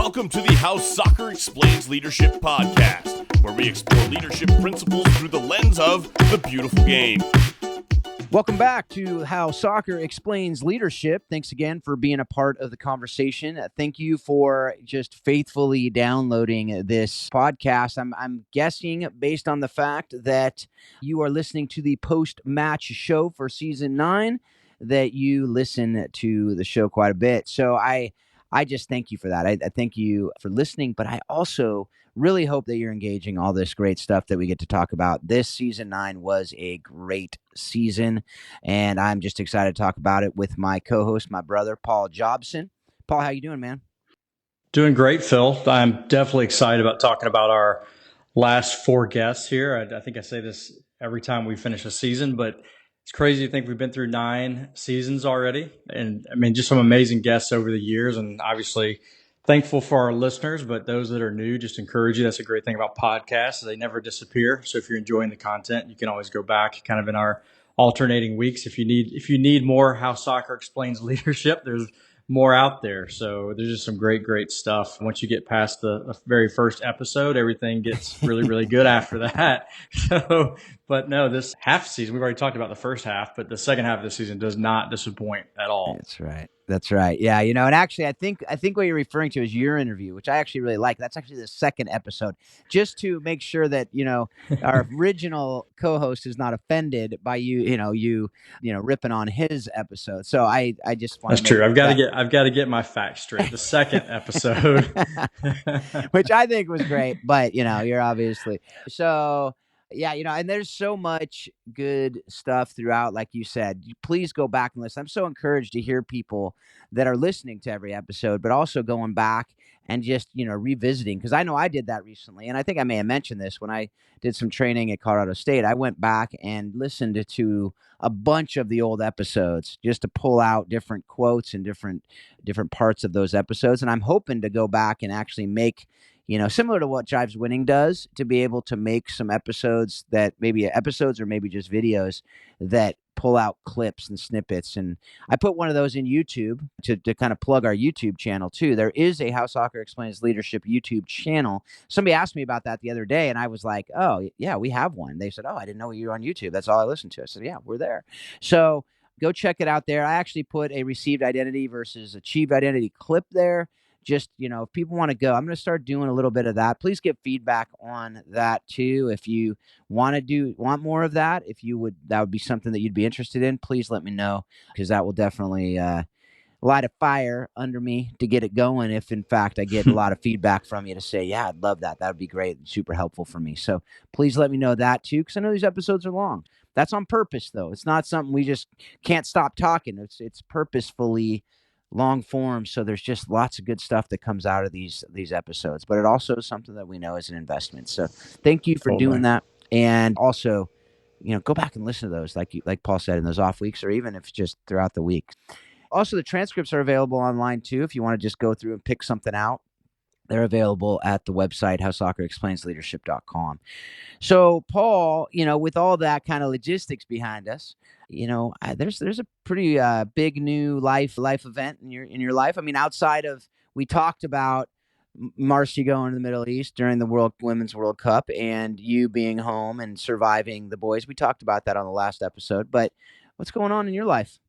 Welcome to the How Soccer Explains Leadership podcast, where we explore leadership principles through the lens of the beautiful game. Welcome back to How Soccer Explains Leadership. Thanks again for being a part of the conversation. Thank you for just faithfully downloading this podcast. I'm guessing, based on the fact that you are listening to the post-match show for Season 9, that you listen to the show quite a bit. So I just thank you for that. I thank you for listening, but I also really hope that you're engaging all this great stuff that we get to talk about. This Season 9 was a great season, and I'm just excited to talk about it with my co-host, my brother, Paul Jobson. Paul, how you doing, man? Doing great, Phil. I'm definitely excited about talking about our last four guests here. I think I say this every time we finish a season, but it's crazy to think we've been through 9 seasons already. And I mean, just some amazing guests over the years, and obviously thankful for our listeners, but those that are new, just encourage you. That's a great thing about podcasts. They never disappear. So if you're enjoying the content, you can always go back kind of in our alternating weeks. If you need more How Soccer Explains Leadership, there's more out there. So there's just some great stuff. Once you get past the very first episode, everything gets really, really good after that. So, but no, this half season, we've already talked about the first half, but the second half of the season does not disappoint at all. That's right. Yeah, and actually, I think what you're referring to is your interview, which I actually really like. That's actually the second episode, just to make sure that our original co-host is not offended by you ripping on his episode. So I just want. That's true. I've got to get my facts straight. The second episode, which I think was great, but you're obviously so. Yeah, and there's so much good stuff throughout, like you said. Please go back and listen. I'm so encouraged to hear people that are listening to every episode, but also going back and just, revisiting. Because I know I did that recently, and I think I may have mentioned this when I did some training at Colorado State. I went back and listened to a bunch of the old episodes just to pull out different quotes and different parts of those episodes. And I'm hoping to go back and actually make similar to what Jives Winning does, to be able to make some episodes or maybe just videos that pull out clips and snippets. And I put one of those in YouTube to kind of plug our YouTube channel too. There is a How Soccer Explains Leadership YouTube channel. Somebody asked me about that the other day, and I was like, oh, yeah, we have one. They said, oh, I didn't know you were on YouTube. That's all I listened to. I said, yeah, we're there. So go check it out there. I actually put a received identity versus achieved identity clip there. Just, if people want to go, I'm going to start doing a little bit of that. Please give feedback on that too. If you want more of that, that would be something that you'd be interested in, please let me know, because that will definitely light a fire under me to get it going. If in fact I get a lot of feedback from you to say, yeah, I'd love that. That would be great and super helpful for me. So please let me know that too, because I know these episodes are long. That's on purpose though. It's not something we just can't stop talking. It's purposefully long form, so there's just lots of good stuff that comes out of these episodes, but it also is something that we know is an investment. So thank you for doing that. And also, go back and listen to those, like Paul said, in those off weeks, or even if it's just throughout the week. Also, the transcripts are available online too, if you want to just go through and pick something out. They're available at the website, howsoccerexplainsleadership.com. So, Paul, with all that kind of logistics behind us, there's a pretty big new life event in your life. I mean, outside of, we talked about Marcy going to the Middle East during the Women's World Cup and you being home and surviving the boys. We talked about that on the last episode, but what's going on in your life?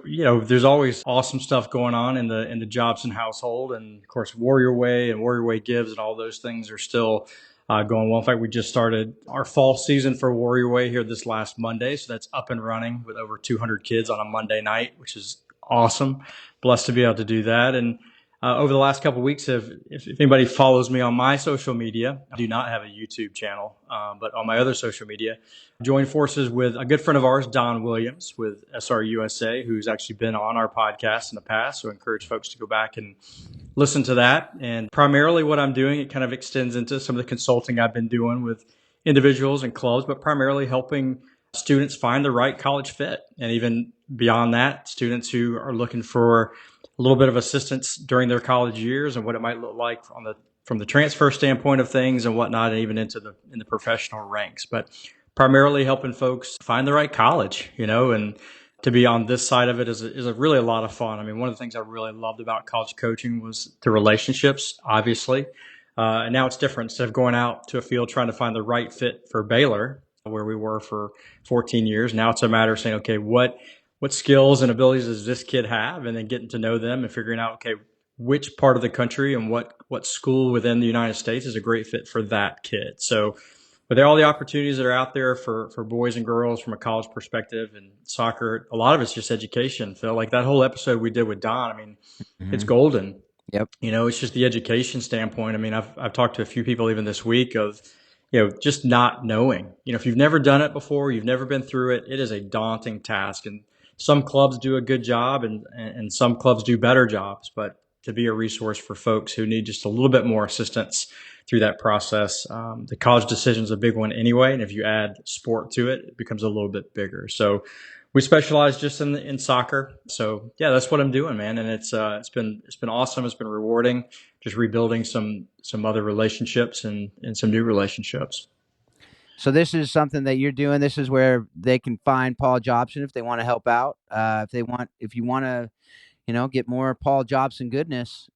There's always awesome stuff going on in the Jobson household, and of course Warrior Way and Warrior Way Gives and all those things are still going well. In fact, we just started our fall season for Warrior Way here this last Monday, so that's up and running with over 200 kids on a Monday night, which is awesome. Blessed to be able to do that. And over the last couple of weeks, if anybody follows me on my social media, I do not have a YouTube channel, but on my other social media, joined forces with a good friend of ours, Don Williams with SRUSA, who's actually been on our podcast in the past. So I encourage folks to go back and listen to that. And primarily what I'm doing, it kind of extends into some of the consulting I've been doing with individuals and clubs, but primarily helping students find the right college fit. And even beyond that, students who are looking for a little bit of assistance during their college years and what it might look like from the transfer standpoint of things and whatnot, and even in the professional ranks. But primarily helping folks find the right college, and to be on this side of it is a really a lot of fun. I mean, one of the things I really loved about college coaching was the relationships, obviously. And now it's different. Instead of going out to a field trying to find the right fit for Baylor, where we were for 14 years, now it's a matter of saying, okay, what skills and abilities does this kid have? And then getting to know them and figuring out, okay, which part of the country and what school within the United States is a great fit for that kid. So but all the opportunities that are out there for boys and girls from a college perspective and soccer, a lot of it's just education, Phil. Like that whole episode we did with Don, I mean, it's golden. Yep. It's just the education standpoint. I mean, I've talked to a few people even this week of, just not knowing. If you've never done it before, you've never been through it, it is a daunting task. And some clubs do a good job and some clubs do better jobs. But to be a resource for folks who need just a little bit more assistance through that process. The college decision is a big one anyway, and if you add sport to it, it becomes a little bit bigger. So we specialize just in soccer. So yeah, that's what I'm doing, man, and it's been awesome. It's been rewarding, just rebuilding some other relationships and some new relationships. So this is something that you're doing. This is where they can find Paul Jobson if they want to help out. If you want to, get more Paul Jobson goodness,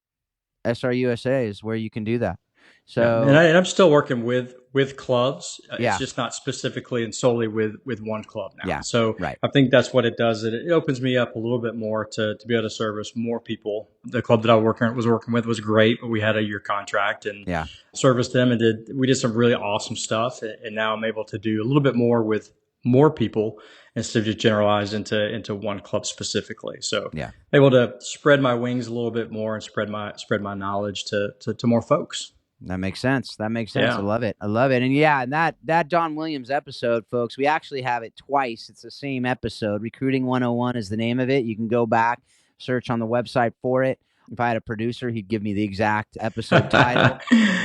SRUSA is where you can do that. So, yeah. And I'm still working with clubs. Yeah. It's just not specifically and solely with one club now. Yeah, So right. I think that's what it does. It opens me up a little bit more to be able to service more people. The club that I was working with was great, but we had a year contract and serviced them and we did some really awesome stuff. And now I'm able to do a little bit more with more people instead of just generalize into one club specifically. So able to spread my wings a little bit more and spread my knowledge to more folks. That makes sense. Yeah. I love it. And that Don Williams episode, folks, we actually have it twice. It's the same episode. Recruiting 101 is the name of it. You can go back, search on the website for it. If I had a producer, he'd give me the exact episode title,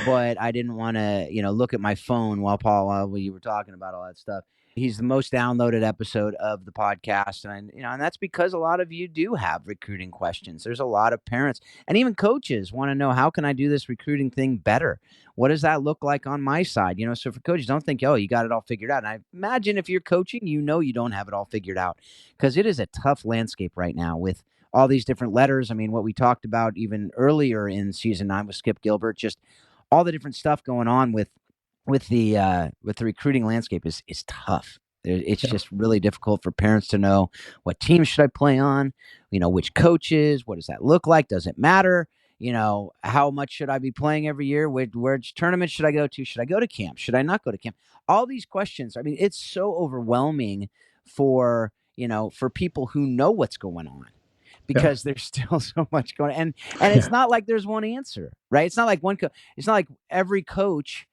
but I didn't want to, look at my phone while you were talking about all that stuff. He's the most downloaded episode of the podcast. And that's because a lot of you do have recruiting questions. There's a lot of parents and even coaches want to know, how can I do this recruiting thing better? What does that look like on my side? So for coaches, don't think, you got it all figured out. And I imagine if you're coaching, you don't have it all figured out, because it is a tough landscape right now with all these different letters. I mean, what we talked about even earlier in season 9 with Skip Gilbert, just all the different stuff going on with the recruiting landscape is tough. It's just really difficult for parents to know, what teams should I play on, which coaches, what does that look like? Does it matter? How much should I be playing every year? Which tournament should I go to? Should I go to camp? Should I not go to camp? All these questions. I mean, it's so overwhelming for people who know what's going on, because there's still so much going on. And it's not like there's one answer, right? It's not like it's not like every coach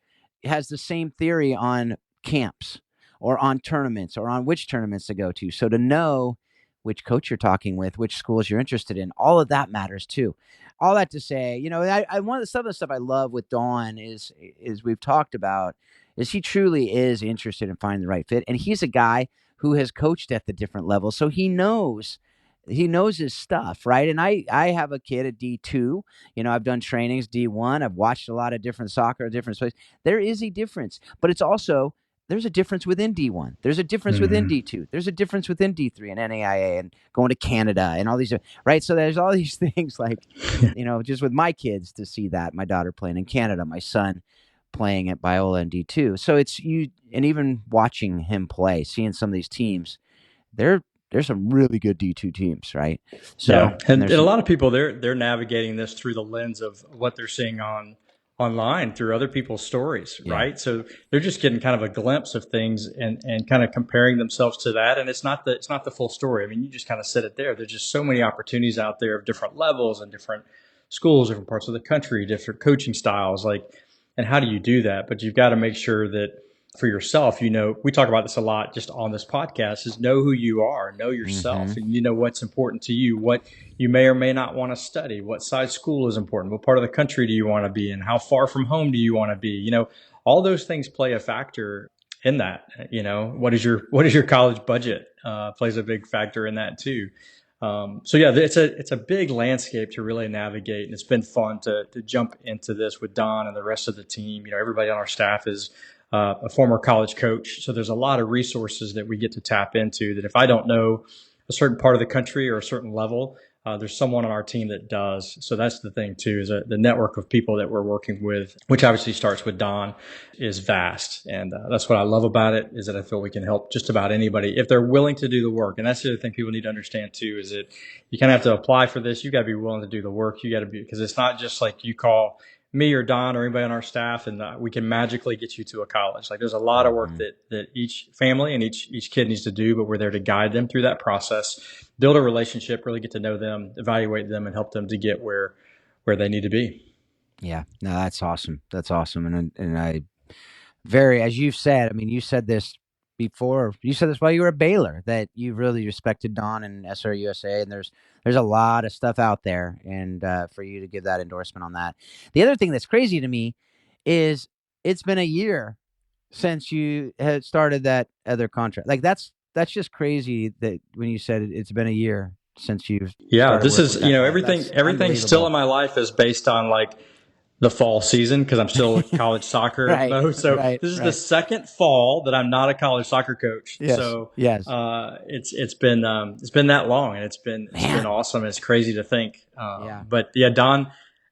has the same theory on camps or on tournaments or on which tournaments to go to. So to know which coach you're talking with, which schools you're interested in, all of that matters too. All that to say, one of the stuff I love with Dawn is we've talked about, is he truly is interested in finding the right fit. And he's a guy who has coached at the different levels. So he knows his stuff, right? And I have a kid at D2. I've done trainings D1. I've watched a lot of different soccer, different places. There is a difference, but it's also, there's a difference within D1. There's a difference within D2. There's a difference within D3 and NAIA and going to Canada and all these, right? So there's all these things like, just with my kids to see that, my daughter playing in Canada, my son playing at Biola in D2. So it's and even watching him play, seeing some of these teams, there's some really good D2 teams, right? So, and a lot of people, they're navigating this through the lens of what they're seeing online through other people's stories, right? So they're just getting kind of a glimpse of things and kind of comparing themselves to that. And it's not the full story. I mean, you just kind of said it there. There's just so many opportunities out there of different levels and different schools, different parts of the country, different coaching styles, and how do you do that? But you've got to make sure that for yourself, we talk about this a lot just on this podcast, is know who you are, know yourself, and what's important to you, what you may or may not want to study, what size school is important, what part of the country do you want to be in, how far from home do you want to be, all those things play a factor in that. What is your college budget plays a big factor in that too. So yeah, it's a big landscape to really navigate, and it's been fun to jump into this with Don and the rest of the team. Everybody on our staff is a former college coach. So there's a lot of resources that we get to tap into that if I don't know a certain part of the country or a certain level, there's someone on our team that does. So that's the thing too, is the network of people that we're working with, which obviously starts with Don, is vast. And that's what I love about it, is that I feel we can help just about anybody if they're willing to do the work. And that's the other thing people need to understand too, is that you kind of have to apply for this. You got to be willing to do the work. You got to be, because it's not just like you call me or Don or anybody on our staff and we can magically get you to a college. Like there's a lot of work that each family and each kid needs to do, but we're there to guide them through that process, build a relationship, really get to know them, evaluate them, and help them to get where they need to be. Yeah, no, that's awesome. That's awesome. And I as you've said, I mean, you said this before, you said this while you were at Baylor, that you really respected Don and SRUSA, and there's a lot of stuff out there, and for you to give that endorsement on that. The other thing that's crazy to me is it's been a year since you had started that other contract. Like that's just crazy that when you said it's been a year since you've started This working is, with that everything still in my life is based on like the fall season, because I'm still in college soccer Right, mode. So right, this is the right. second fall that I'm not a college soccer coach. Yes, So yes. it's been that long, and it's been awesome. It's crazy to think. But yeah, Don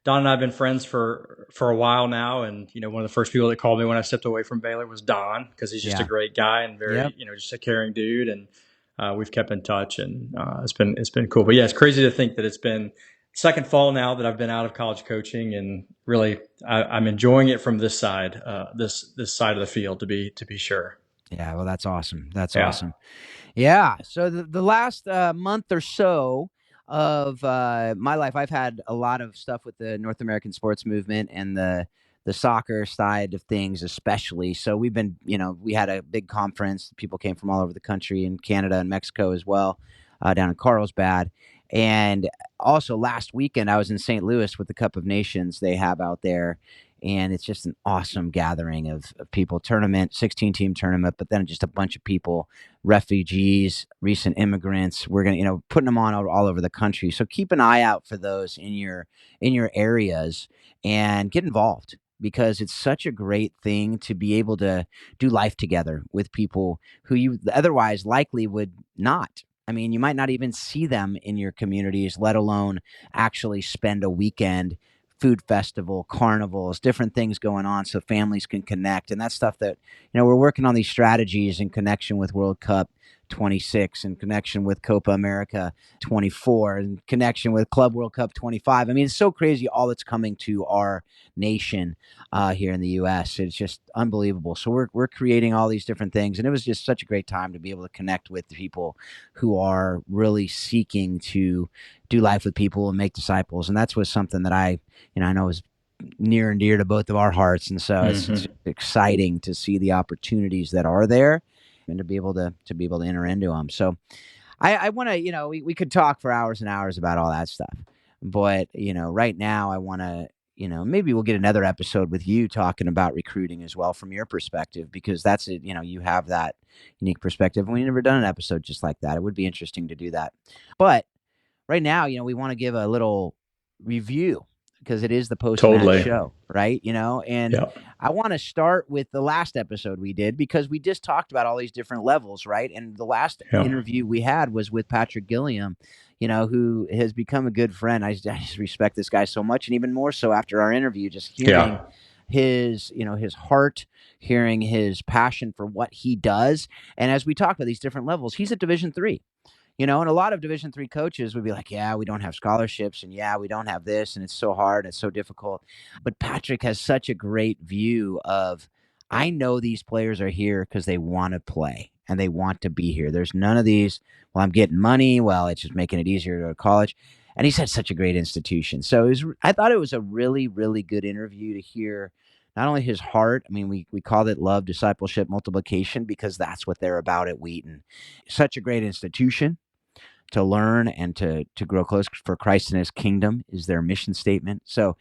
and I have been friends for a while now, and one of the first people that called me when I stepped away from Baylor was Don, because he's just a great guy and very just a caring dude, and we've kept in touch, and it's been cool. But yeah, it's crazy to think that it's been second fall now that I've been out of college coaching, and really I'm enjoying it from this side, this side of the field, to be sure. Yeah, well, that's awesome. That's awesome. Yeah. So the last month or so of my life, I've had a lot of stuff with the North American sports movement and the soccer side of things, especially. So we've been, we had a big conference. People came from all over the country, and Canada and Mexico as well, down in Carlsbad. And also last weekend, I was in St. Louis with the Cup of Nations they have out there. And it's just an awesome gathering of people, 16-team tournament, but then just a bunch of people, refugees, recent immigrants. We're going to, putting them on all over the country. So keep an eye out for those in your areas and get involved, because it's such a great thing to be able to do life together with people who you otherwise likely would not. I mean, you might not even see them in your communities, let alone actually spend a weekend, food festival, carnivals, different things going on so families can connect. And that's stuff that, we're working on these strategies in connection with World Cup 26, in connection with Copa America 24, in connection with Club World Cup 25. I mean, it's so crazy all that's coming to our nation here in the U.S. It's just unbelievable. So we're creating all these different things, and it was just such a great time to be able to connect with people who are really seeking to do life with people and make disciples. And that's was something that I know is near and dear to both of our hearts. And so it's exciting to see the opportunities that are there and to be able to enter into them. So I want to, we could talk for hours and hours about all that stuff, but, right now I want to, maybe we'll get another episode with you talking about recruiting as well from your perspective, because that's it. You have that unique perspective, and we've never done an episode just like that. It would be interesting to do that. But right now, we want to give a little review, because it is the post-match show, right? And I want to start with the last episode we did, because we just talked about all these different levels, right? And the last interview we had was with Patrick Gilliam, who has become a good friend. I just respect this guy so much, and even more so after our interview, just hearing his, his heart, hearing his passion for what he does. And as we talk about these different levels, he's at Division III. And a lot of Division III coaches would be like, yeah, we don't have scholarships, and yeah, we don't have this, and it's so hard, and it's so difficult. But Patrick has such a great view of, I know these players are here because they want to play and they want to be here. There's none of these, well, I'm getting money, well, it's just making it easier to go to college. And he's had such a great institution. So I thought it was a really, really good interview to hear not only his heart. I mean, we called it love, discipleship, multiplication, because that's what they're about at Wheaton. Such a great institution to learn and to grow close for Christ and his kingdom is their mission statement. So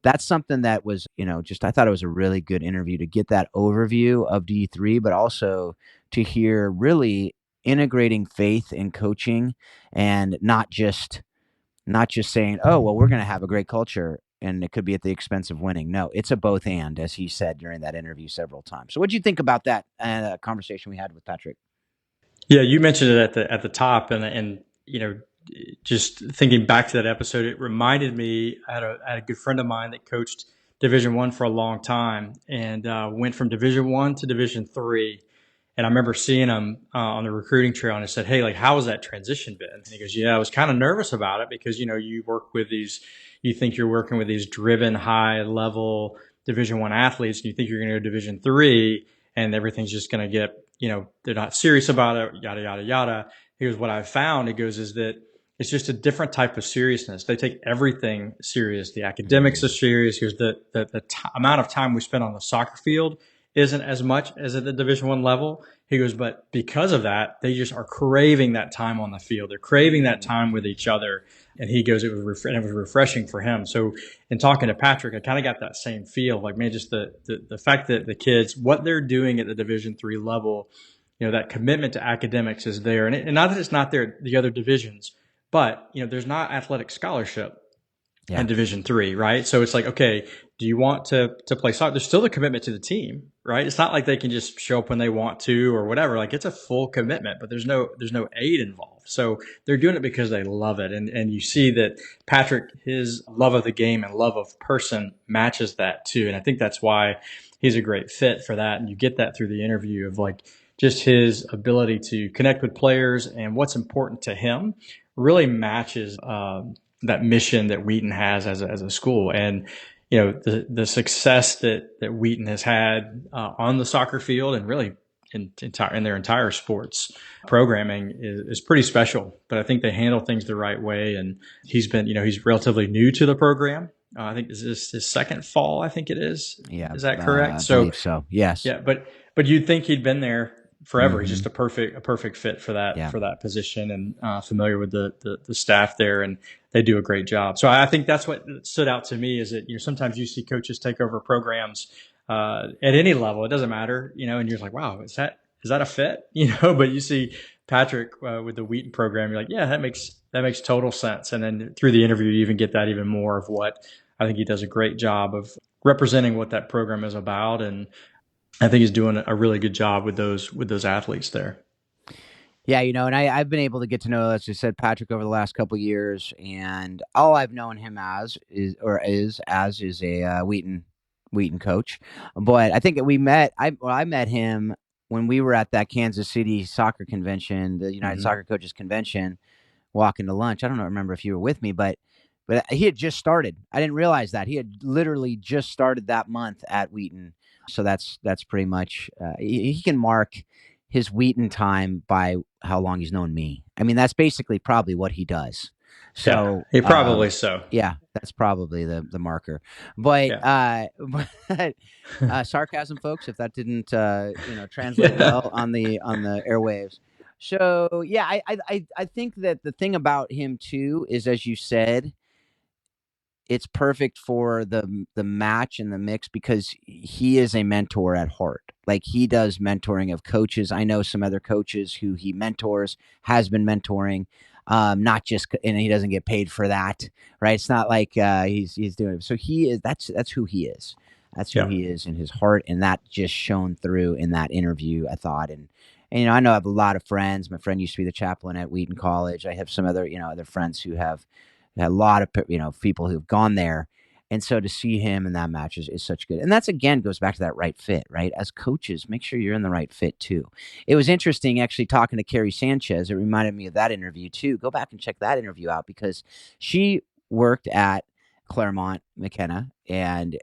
that's something that was, I thought it was a really good interview to get that overview of D3, but also to hear really integrating faith and coaching, and not just saying, oh, well, we're going to have a great culture and it could be at the expense of winning. No, it's a both and, as he said during that interview several times. So what did you think about that conversation we had with Patrick? Yeah, you mentioned it at the top, and just thinking back to that episode, it reminded me. I had a good friend of mine that coached Division I for a long time, and went from Division I to Division III. And I remember seeing him on the recruiting trail, and I said, "Hey, like, how has that transition been?" And he goes, "Yeah, I was kind of nervous about it because you work with these, you think you're working with these driven, high level Division I athletes, and you think you're going to go Division III, and everything's just going to get, they're not serious about it, yada yada yada." He goes, "What I've found," he goes, "is that it's just a different type of seriousness. They take everything serious. The academics are serious. Here's the amount of time we spend on the soccer field isn't as much as at the Division I level." He goes, "But because of that, they just are craving that time on the field. They're craving that time with each other." And he goes, it was refreshing for him. So in talking to Patrick, I kind of got that same feel, like, man, just the fact that the kids, what they're doing at the Division III level, that commitment to academics is there. And not that it's not there at the other divisions, but, there's not athletic scholarship in Division III, right? So it's like, okay, do you want to play soccer? There's still the commitment to the team, right? It's not like they can just show up when they want to or whatever. Like, it's a full commitment, but there's no aid involved. So they're doing it because they love it. And you see that Patrick, his love of the game and love of person matches that too. And I think that's why he's a great fit for that. And you get that through the interview of, like, just his ability to connect with players and what's important to him really matches that mission that Wheaton has as a school. And the success that Wheaton has had on the soccer field and really in their entire sports programming is pretty special. But I think they handle things the right way. And he's relatively new to the program. I think this is his second fall. I think it is. Yeah, Is that correct? I believe so. Yes. Yeah, but you'd think he'd been there forever. He's just a perfect fit for that position, and familiar with the staff there, and they do a great job. So I think that's what stood out to me, is that sometimes you see coaches take over programs at any level. It doesn't matter, and you're like, wow, is that a fit? But you see Patrick with the Wheaton program, you're like, yeah, that makes total sense. And then through the interview, you even get that even more of what I think he does a great job of representing what that program is about. And I think he's doing a really good job with those athletes there. Yeah, and I've been able to get to know, as you said, Patrick over the last couple of years, and all I've known him as is a Wheaton coach. But I think that I met him when we were at that Kansas City soccer convention, the United Soccer Coaches Convention, walking to lunch. I don't remember if you were with me, but he had just started. I didn't realize that he had literally just started that month at Wheaton. So that's pretty much he can mark his Wheaton time by how long he's known me. I mean, that's basically probably what he does. So yeah, he probably so. Yeah, that's probably the marker. But sarcasm, folks, if that didn't translate well on the airwaves. So yeah, I think that the thing about him too is, as you said, it's perfect for the match and the mix because he is a mentor at heart. Like, he does mentoring of coaches. I know some other coaches who he mentors, has been mentoring, not just, and he doesn't get paid for that, right? It's not like he's doing it. So he is. That's who he is. That's who he is in his heart, and that just shone through in that interview, I thought. And I know I have a lot of friends. My friend used to be the chaplain at Wheaton College. I have some other other friends who have a lot of people who've gone there, and so to see him in that match is such good. And that's, again, goes back to that right fit, right? As coaches, make sure you're in the right fit too. It was interesting actually talking to Carrie Sanchez. It reminded me of that interview too. Go back and check that interview out, because she worked at Claremont McKenna, and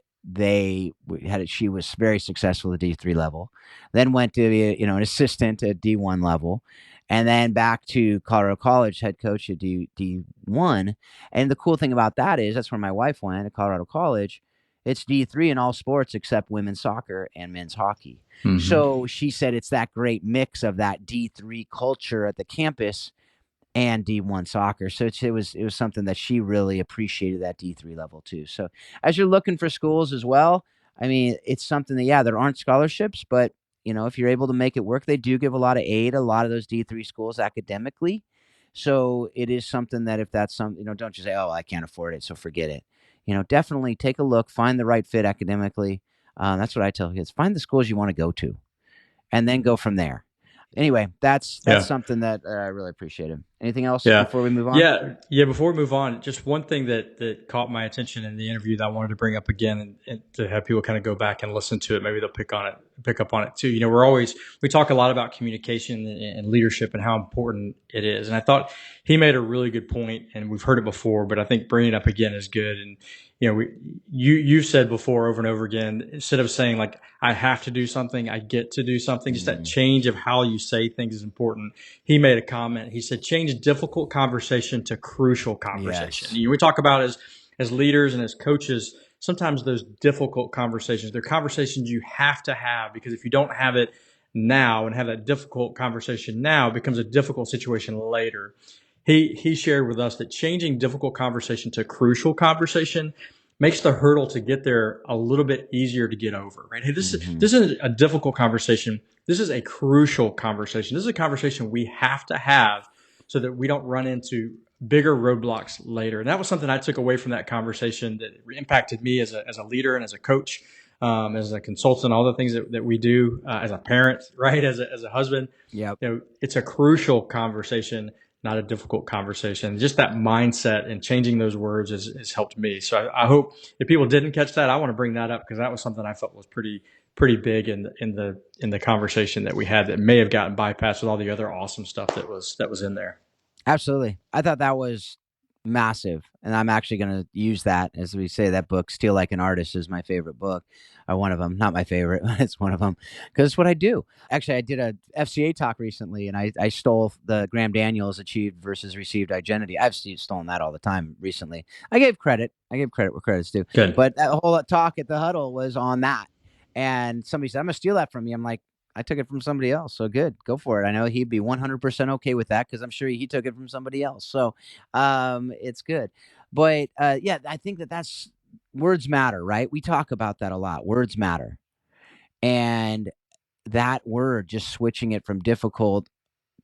she was very successful at D3 level, then went to be an assistant at D1 level, and then back to Colorado College, head coach at D1. And the cool thing about that is that's where my wife went, at Colorado College. It's D3 in all sports except women's soccer and men's hockey. So she said it's that great mix of that D3 culture at the campus and D1 soccer. So it was something that she really appreciated, that D3 level too. So as you're looking for schools as well, I mean, it's something that, there aren't scholarships, but if you're able to make it work, they do give a lot of aid, a lot of those D3 schools academically. So it is something that, if that's something, don't just say, oh, I can't afford it, so forget it. Definitely take a look, find the right fit academically. That's what I tell kids. Find the schools you want to go to, and then go from there. Anyway, that's Yeah. something that I really appreciated. Anything else Yeah. before we move on? Yeah. Before we move on, just one thing that caught my attention in the interview that I wanted to bring up again, and to have people kind of go back and listen to it. Maybe they'll pick up on it too. We talk a lot about communication and leadership and how important it is. And I thought he made a really good point, and we've heard it before, but I think bringing it up again is good. And, you said before over and over again, instead of saying like, I have to do something, I get to do something, just that change of how you say things is important. He made a comment. He said, change difficult conversation to crucial conversation. Yes. We talk about as leaders and as coaches, sometimes those difficult conversations, they're conversations you have to have, because if you don't have it now and have that difficult conversation now, it becomes a difficult situation later. He shared with us that changing difficult conversation to crucial conversation makes the hurdle to get there a little bit easier to get over, right? Hey, this isn't a difficult conversation. This is a crucial conversation. This is a conversation we have to have so that we don't run into bigger roadblocks later. And that was something I took away from that conversation that impacted me as a leader and as a coach, as a consultant, all the things that we do, as a parent, right? As a husband. Yep. It's a crucial conversation, not a difficult conversation. Just that mindset and changing those words has helped me. So I hope if people didn't catch that, I want to bring that up because that was something I felt was pretty big in the conversation that we had that may have gotten bypassed with all the other awesome stuff that was in there. Absolutely. I thought that was massive. And I'm actually going to use that. As we say, that book, Steal Like an Artist, is my favorite book. One of them, not my favorite, but it's one of them because it's what I do. Actually, I did a FCA talk recently and I stole the Graham Daniels achieved versus received identity. I've stolen that all the time recently. I gave credit where credit's due. Good. But that whole talk at the huddle was on that. And somebody said, I'm going to steal that from you. I'm like, I took it from somebody else. So good. Go for it. I know he'd be 100% okay with that because I'm sure he took it from somebody else. So it's good. But yeah, I think that's words matter, right? We talk about that a lot. Words matter. And that word, just switching it from difficult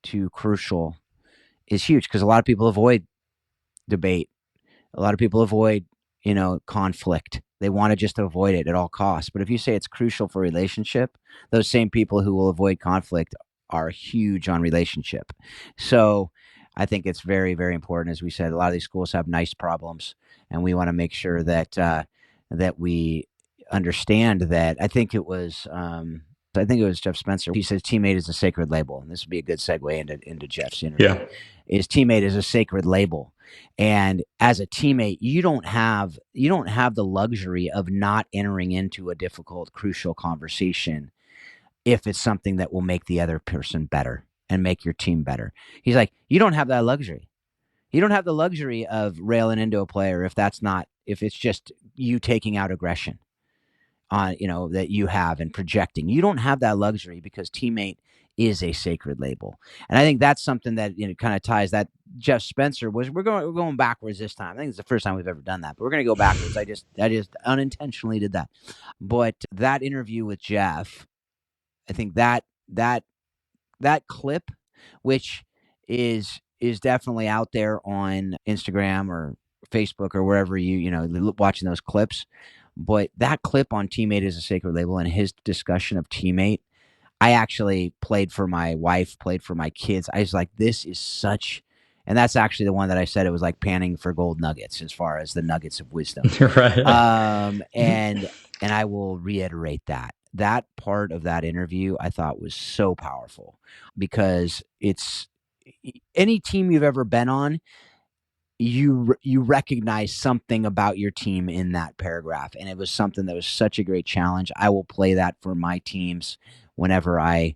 to crucial, is huge because a lot of people avoid debate. A lot of people avoid, conflict. They want to just avoid it at all costs. But if you say it's crucial for relationship, those same people who will avoid conflict are huge on relationship. So I think it's very, very important. As we said, a lot of these schools have nice problems, and we want to make sure that that we understand that. I think it was Jeff Spencer. He says teammate is a sacred label, and this would be a good segue into Jeff's interview. Yeah. Is teammate is a sacred label. And as a teammate, you don't have the luxury of not entering into a difficult, crucial conversation if it's something that will make the other person better and make your team better. He's like, you don't have that luxury. You don't have the luxury of railing into a player if it's just you taking out aggression on, that you have and projecting. You don't have that luxury because teammate is a sacred label. And I think that's something that kind of ties that. Jeff Spencer we're going backwards this time. I think it's the first time we've ever done that, but we're going to go backwards. I just unintentionally did that. But that interview with Jeff, I think that clip, which is definitely out there on Instagram or Facebook or wherever watching those clips. But that clip on teammate is a sacred label and his discussion of teammate, I actually played for my wife, played for my kids. I was like, this is such, and that's actually the one that I said it was like panning for gold nuggets as far as the nuggets of wisdom. Right. And I will reiterate that part of that interview I thought was so powerful because it's any team you've ever been on, you recognize something about your team in that paragraph. And it was something that was such a great challenge. I will play that for my teams whenever I'm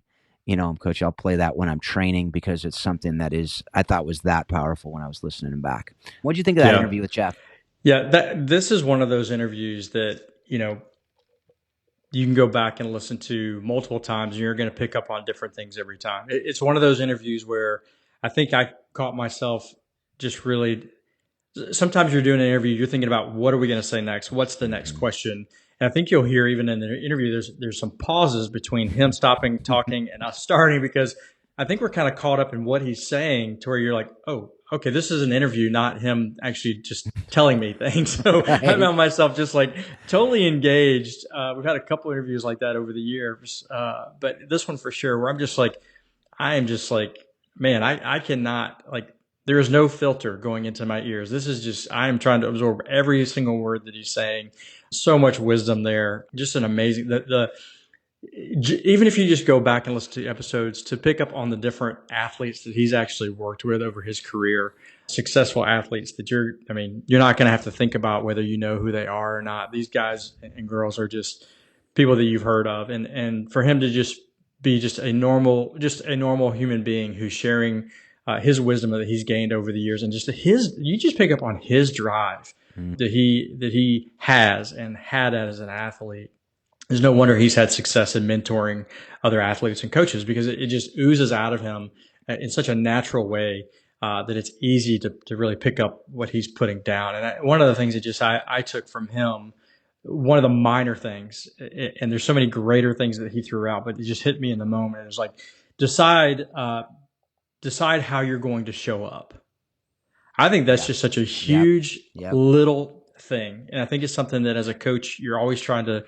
coach. I'll play that when I'm training because it's something that I thought was that powerful when I was listening back. What'd you think of that interview with Jeff? Yeah, this is one of those interviews that, you can go back and listen to multiple times and you're going to pick up on different things every time. It's one of those interviews where I think I caught myself just really, sometimes you're doing an interview, you're thinking about what are we going to say next? What's the next question? And I think you'll hear even in the interview, there's some pauses between him stopping talking and us starting because I think we're kind of caught up in what he's saying to where you're like, oh, okay, this is an interview, not him actually just telling me things. So right. I found myself just like totally engaged. We've had a couple interviews like that over the years, but this one for sure, where I'm just like, I am just like, man, I cannot, like, there is no filter going into my ears. This is just, I am trying to absorb every single word that he's saying. So much wisdom there. Just an amazing, even if you just go back and listen to episodes to pick up on the different athletes that he's actually worked with over his career, successful athletes that you're not going to have to think about whether you know who they are or not. These guys and girls are just people that you've heard of. And for him to just be just a normal human being who's sharing his wisdom that he's gained over the years, and you just pick up on his drive that he has and had as an athlete. There's no wonder he's had success in mentoring other athletes and coaches, because it just oozes out of him in such a natural way that it's easy to really pick up what he's putting down. And one of the things that I took from him, one of the minor things, and there's so many greater things that he threw out, but it just hit me in the moment. It was like, decide how you're going to show up. I think that's just such a huge little thing. And I think it's something that as a coach, you're always trying to,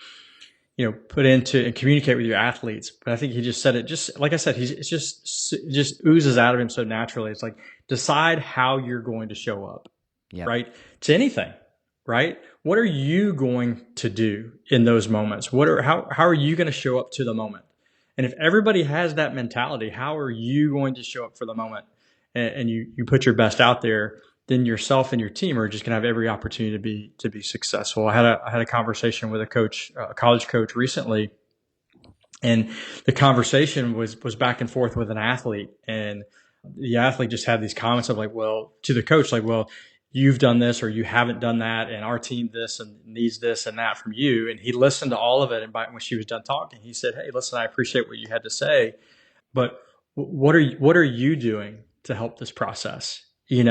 put into and communicate with your athletes. But I think he just said it, just like I said, it just oozes out of him so naturally. It's like, decide how you're going to show up, right? To anything, right? What are you going to do in those moments? How are you going to show up to the moment? And if everybody has that mentality, how are you going to show up for the moment? And you put your best out there, then yourself and your team are just going to have every opportunity to be successful. I had a conversation with a college coach recently, and the conversation was back and forth with an athlete, and the athlete just had these comments of like, well, to the coach, like, well, you've done this or you haven't done that, and our team this and needs this and that from you. And he listened to all of it, and when she was done talking, he said, hey, listen, I appreciate what you had to say, but what are you doing to help this process? And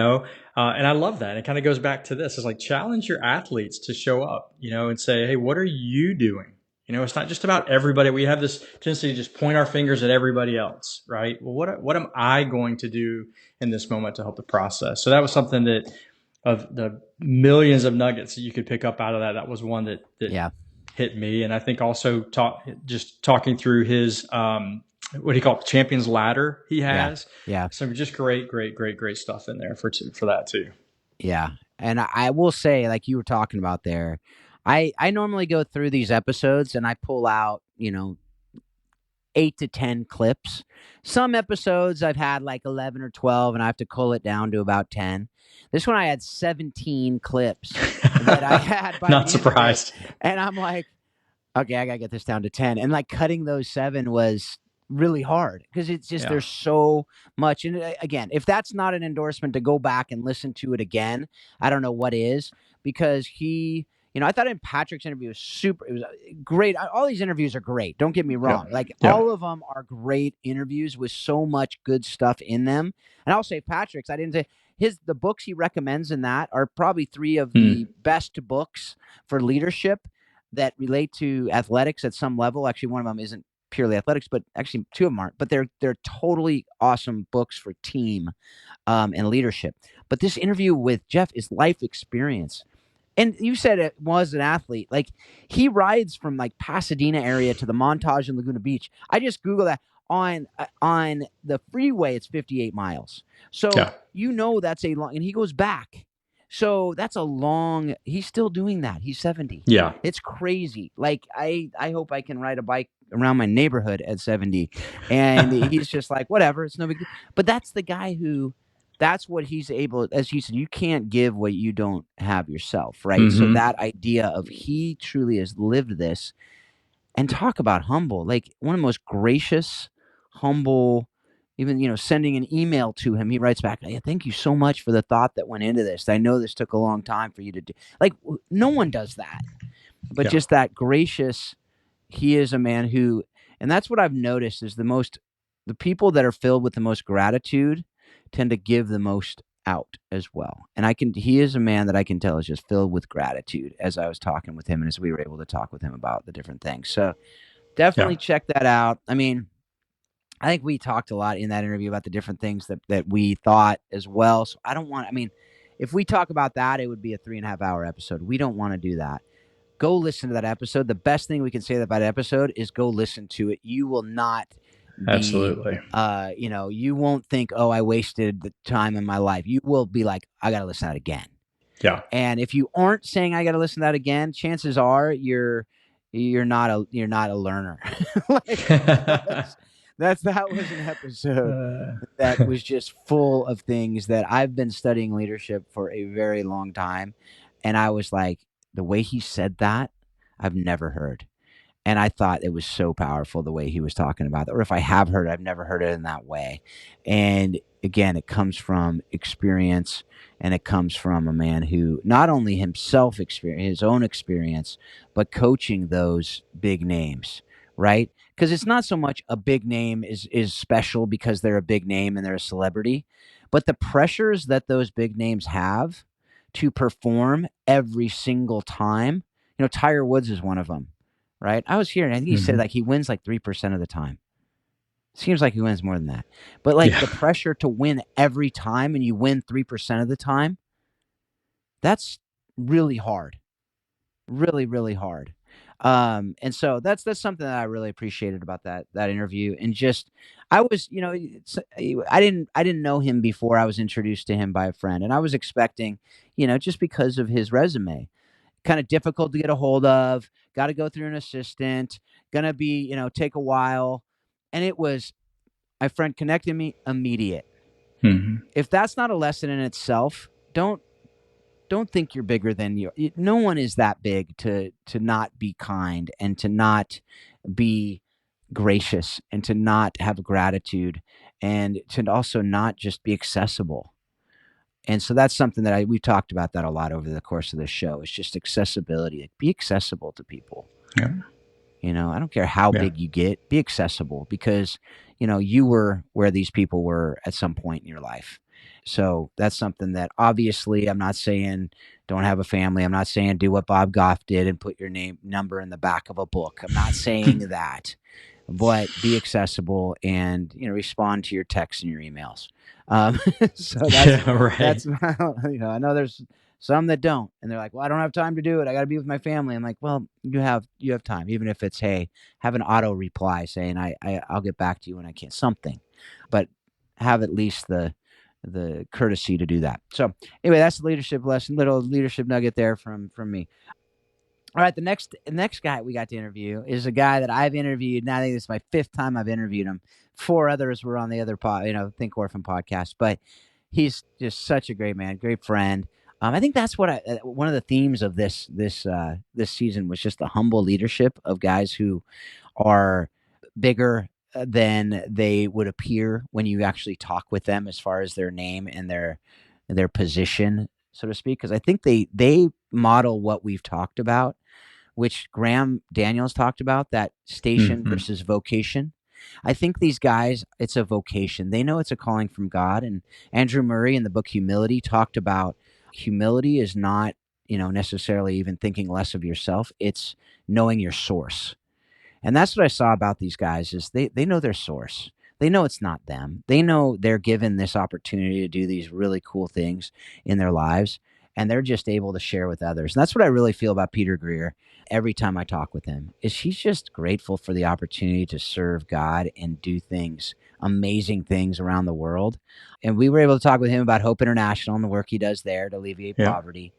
I love that. It kind of goes back to this. It's like, challenge your athletes to show up, and say, hey, what are you doing? It's not just about everybody. We have this tendency to just point our fingers at everybody else, right? Well, what am I going to do in this moment to help the process? So that was something that, of the millions of nuggets that you could pick up out of that was one that hit me. And I think also talking through his, what do you call it, Champions Ladder he has. Yeah. Some just great stuff in there for that too. Yeah. And I will say, like you were talking about there, I normally go through these episodes and I pull out, 8 to 10 clips. Some episodes I've had like 11 or 12 and I have to cull it down to about 10. This one I had 17 clips that I had. Not surprised. And I'm like, okay, I got to get this down to 10. And like cutting those 7 was really hard because it's just there's so much. And again, if that's not an endorsement to go back and listen to it again, I don't know what is, because he, I thought in Patrick's interview was it was great. All these interviews are great. Don't get me wrong. All of them are great interviews with so much good stuff in them. And I'll say Patrick's, I didn't say the books he recommends in that are probably 3 of the best books for leadership that relate to athletics at some level. Actually, one of them isn't purely athletics, but actually 2 of them aren't, but they're totally awesome books for team and leadership. But this interview with Jeff is life experience. And you said it was an athlete. Like, he rides from like Pasadena area to the Montage in Laguna Beach. I just Googled that. On the freeway, it's 58 miles. So that's a long, and he goes back. So that's a long, he's still doing that. He's 70. Yeah. It's crazy. Like, I hope I can ride a bike around my neighborhood at 70. And he's just like, whatever, it's no big deal. But that's the guy that's what he's able, as you said, you can't give what you don't have yourself, right? Mm-hmm. So that idea of he truly has lived this, and talk about humble, like one of the most gracious, humble, even, sending an email to him, he writes back, hey, thank you so much for the thought that went into this. I know this took a long time for you to do. Like, no one does that, but just that gracious, he is a man who, and that's what I've noticed is the people that are filled with the most gratitude tend to give the most out as well. And he is a man that I can tell is just filled with gratitude as I was talking with him and as we were able to talk with him about the different things. So definitely check that out. I mean, I think we talked a lot in that interview about the different things that we thought as well. So if we talk about that, it would be a 3.5 hour episode. We don't want to do that. Go listen to that episode. The best thing we can say about that episode is go listen to it. You will not Absolutely. You won't think, oh, I wasted the time in my life. You will be like, I got to listen to that again. Yeah. And if you aren't saying I got to listen to that again, chances are you're not a learner. That was an episode that was just full of things that I've been studying leadership for a very long time, and I was like, the way he said that, I've never heard. And I thought it was so powerful the way he was talking about it. Or if I have heard it, I've never heard it in that way. And again, it comes from experience, and it comes from a man who not only himself experienced his own experience, but coaching those big names, right? Because it's not so much a big name is special because they're a big name and they're a celebrity, but the pressures that those big names have to perform every single time. Tiger Woods is one of them. Right? I was hearing, I think he said like he wins like 3% of the time. Seems like he wins more than that. But like the pressure to win every time and you win 3% of the time, that's really hard. Really, really hard. And so that's something that I really appreciated about that interview. And just I was, I didn't know him before I was introduced to him by a friend. And I was expecting, just because of his resume, kind of difficult to get a hold of, got to go through an assistant, gonna be, take a while. And it was, my friend connected me immediate. If that's not a lesson in itself, don't think you're bigger than you. No one is that big to not be kind and to not be gracious and to not have gratitude and to also not just be accessible. And so that's something that we've talked about that a lot over the course of the show. It's just accessibility. Like, be accessible to people. Yeah. I don't care how big you get, be accessible because, you were where these people were at some point in your life. So that's something that obviously I'm not saying don't have a family. I'm not saying do what Bob Goff did and put your number in the back of a book. I'm not saying that, but be accessible and, respond to your texts and your emails. So that's, I know there's some that don't, and they're like, well, I don't have time to do it. I got to be with my family. I'm like, well, you have time, even if it's, hey, have an auto reply saying I'll get back to you when I can, something, but have at least the courtesy to do that. So anyway, that's the leadership lesson, little leadership nugget there from me. All right, the next guy we got to interview is a guy that I've interviewed. Now I think this is my 5th time I've interviewed him. 4 others were on the other Think Orphan podcast, but he's just such a great man, great friend. I think that's what one of the themes of this season was just the humble leadership of guys who are bigger than they would appear when you actually talk with them, as far as their name and their position, so to speak. Because I think they model what we've talked about, which Graham Daniels talked about, that station versus vocation. I think these guys, it's a vocation. They know it's a calling from God. And Andrew Murray in the book Humility talked about humility is not, necessarily even thinking less of yourself. It's knowing your source. And that's what I saw about these guys is they know their source. They know it's not them. They know they're given this opportunity to do these really cool things in their lives, and they're just able to share with others. And that's what I really feel about Peter Greer every time I talk with him, is he's just grateful for the opportunity to serve God and do things, amazing things around the world. And we were able to talk with him about Hope International and the work he does there to alleviate poverty,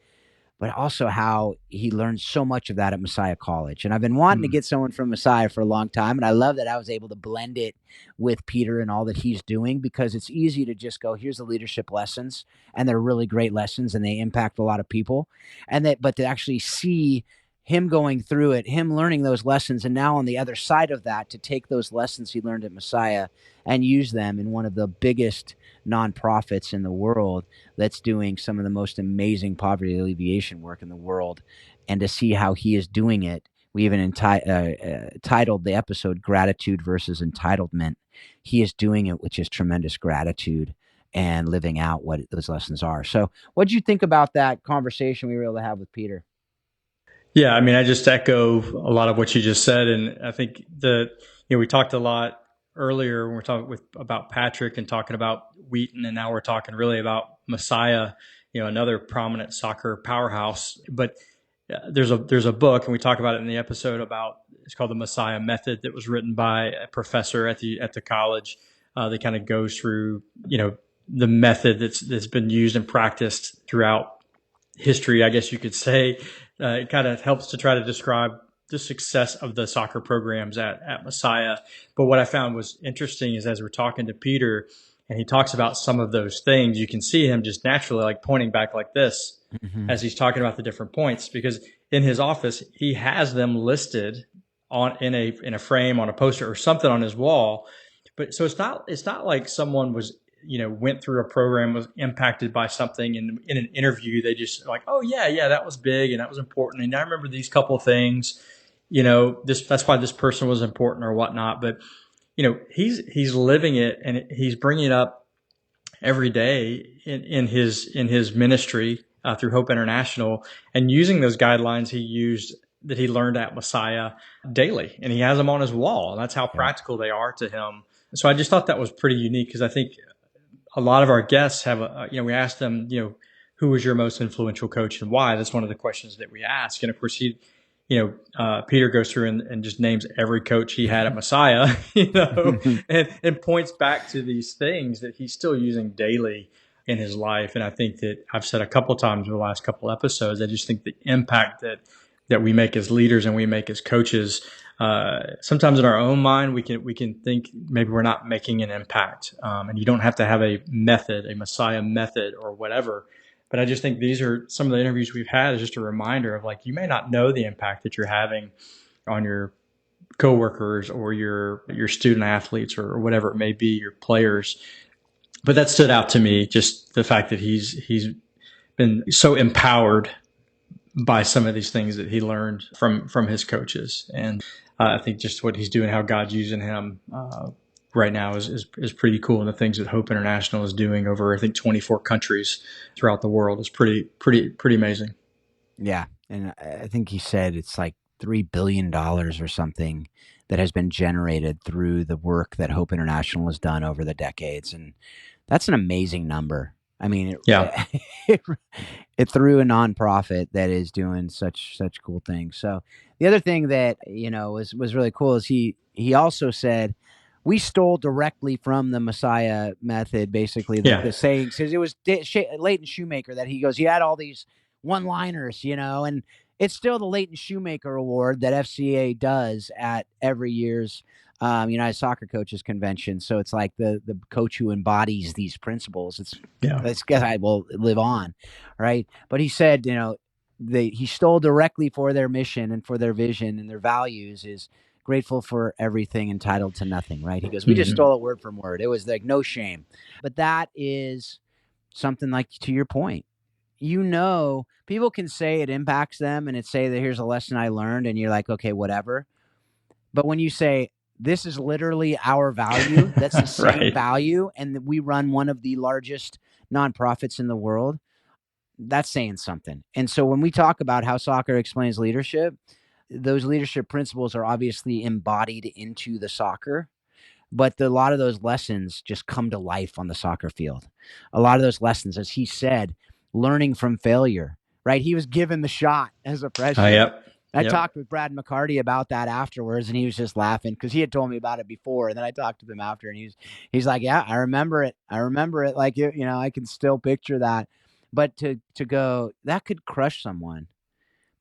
but also how he learned so much of that at Messiah College. And I've been wanting to get someone from Messiah for a long time. And I love that I was able to blend it with Peter and all that he's doing, because it's easy to just go, here's the leadership lessons. And they're really great lessons and they impact a lot of people. But to actually see him going through it, him learning those lessons, and now on the other side of that, to take those lessons he learned at Messiah and use them in one of the biggest nonprofits in the world that's doing some of the most amazing poverty alleviation work in the world, and to see how he is doing it. We even titled the episode Gratitude versus Entitlement. He is doing it with just tremendous gratitude and living out what those lessons are. So what did you think about that conversation we were able to have with Peter? Yeah, I mean, I just echo a lot of what you just said. And I think we talked a lot earlier when we're talking about Patrick and talking about Wheaton, and now we're talking really about Messiah, another prominent soccer powerhouse. But there's a book, and we talk about it in the episode, about It's called the Messiah Method, that was written by a professor at the college. That kind of goes through, the method that's been used and practiced throughout history, I guess you could say. It kind of helps to try to describe the success of the soccer programs at Messiah. But what I found was interesting is, as we're talking to Peter and he talks about some of those things, you can see him just naturally like pointing back like this as he's talking about the different points, because in his office, he has them listed in a frame, on a poster or something on his wall. But so it's not like someone was, went through a program, was impacted by something, and in an interview they just like, oh yeah, that was big and that was important, and I remember these couple of things, that's why this person was important or whatnot. But he's living it, and he's bringing it up every day in his ministry through Hope International, and using those guidelines that he learned at Messiah daily, and he has them on his wall, and that's how practical they are to him. So I just thought that was pretty unique, because I think a lot of our guests have, we asked them, who was your most influential coach and why? That's one of the questions that we ask. And of course, Peter goes through and just names every coach he had at Messiah, and points back to these things that he's still using daily in his life. And I think that I've said a couple of times in the last couple of episodes, I just think the impact that we make as leaders and we make as coaches, sometimes in our own mind, we can think maybe we're not making an impact. And you don't have to have a Messiah method or whatever. But I just think these are some of the interviews we've had is just a reminder of, like, you may not know the impact that you're having on your coworkers or your student athletes or whatever it may be, your players. But that stood out to me, just the fact that he's been so empowered by some of these things that he learned from his coaches. And I think just what he's doing, how God's using him right now is pretty cool. And the things that Hope International is doing over, I think, 24 countries throughout the world is pretty amazing. Yeah. And I think he said it's like $3 billion or something that has been generated through the work that Hope International has done over the decades. And that's an amazing number. I mean, it through a nonprofit that is doing such cool things. So the other thing that, was really cool is he also said, we stole directly from the Messiah method, basically the sayings, because it was Leighton Shoemaker that he goes, he had all these one-liners, and it's still the Leighton Shoemaker Award that FCA does at every year's United Soccer Coaches Convention. So it's like the coach who embodies these principles. This guy will live on, right? But he said, he stole directly for their mission and for their vision and their values is grateful for everything, entitled to nothing, right? He goes, we just stole it word from word. It was like no shame. But that is something like, to your point, people can say it impacts them and say that here's a lesson I learned, and you're like, okay, whatever. But when you say, this is literally our value, that's the same value, and we run one of the largest nonprofits in the world, that's saying something. And so when we talk about how soccer explains leadership, those leadership principles are obviously embodied into the soccer, but a lot of those lessons just come to life on the soccer field. A lot of those lessons, as he said, learning from failure, right? He was given the shot as a freshman. I talked with Brad McCarty about that afterwards, and he was just laughing because he had told me about it before. And then I talked to him after, and he's like, yeah, I remember it. Like, I can still picture that. But to go, that could crush someone.